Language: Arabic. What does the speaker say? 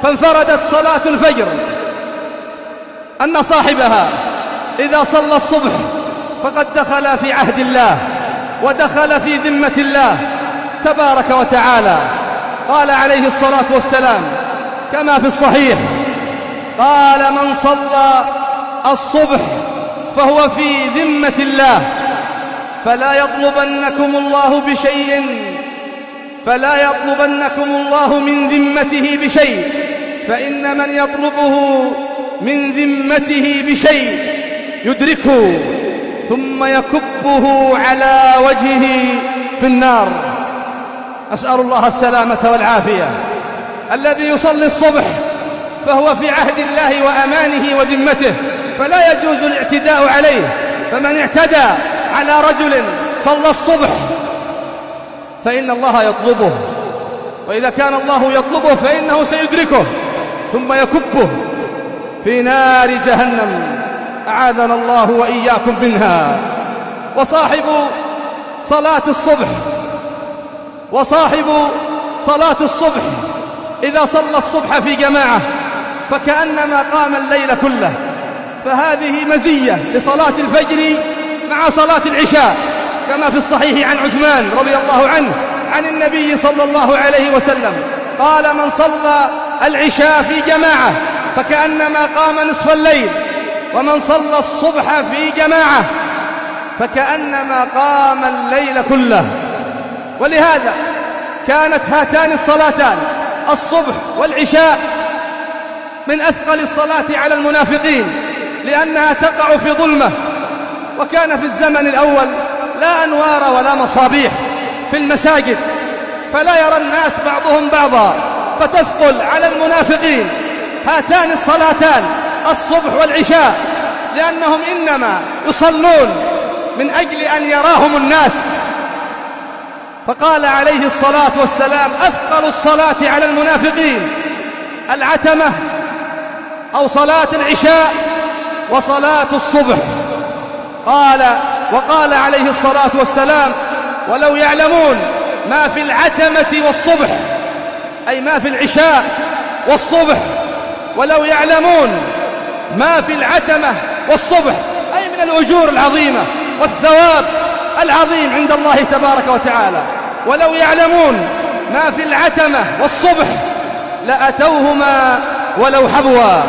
فانفردت صلاة الفجر أن صاحبها إذا صلى الصبح فقد دخل في عهد الله ودخل في ذمة الله تبارك وتعالى. قال عليه الصلاة والسلام كما في الصحيح، قال من صلى الصبح فهو في ذمة الله، فلا يطلبنكم الله من ذمته بشيء، فإن من يطلبه من ذمته بشيء يدركه ثم يكبه على وجهه في النار. أسأل الله السلامة والعافية. الذي يصلي الصبح فهو في عهد الله وأمانه وذمته، فلا يجوز الاعتداء عليه. فمن اعتدى على رجل صلى الصبح فإن الله يطلبه، وإذا كان الله يطلبه فإنه سيدركه ثم يكبه في نار جهنم، أعاذنا الله وإياكم منها. وصاحب صلاة الصبح إذا صلى الصبح في جماعة فكأنما قام الليل كله، فهذه مزية لصلاة الفجر مع صلاة العشاء، كما في الصحيح عن عثمان رضي الله عنه عن النبي صلى الله عليه وسلم قال من صلى العشاء في جماعة فكأنما قام نصف الليل، ومن صلى الصبح في جماعة فكأنما قام الليل كله. ولهذا كانت هاتان الصلاتان الصبح والعشاء من أثقل الصلاة على المنافقين، لأنها تقع في ظلمة. وكان في الزمن الأول لا أنوار ولا مصابيح في المساجد، فلا يرى الناس بعضهم بعضا، فتثقل على المنافقين هاتان الصلاتان الصبح والعشاء، لأنهم إنما يصلون من أجل أن يراهم الناس. فقال عليه الصلاة والسلام أثقل الصلاة على المنافقين العتمة أو صلاة العشاء وصلاة الصبح. وقال عليه الصلاة والسلام ولو يعلمون ما في العتمة والصبح، أي ما في العشاء والصبح، ولو يعلمون ما في العتمة والصبح أي من الأجور العظيمة والثواب العظيم عند الله تبارك وتعالى، ولو يعلمون ما في العتمة والصبح لأتوهما ولو حبوا.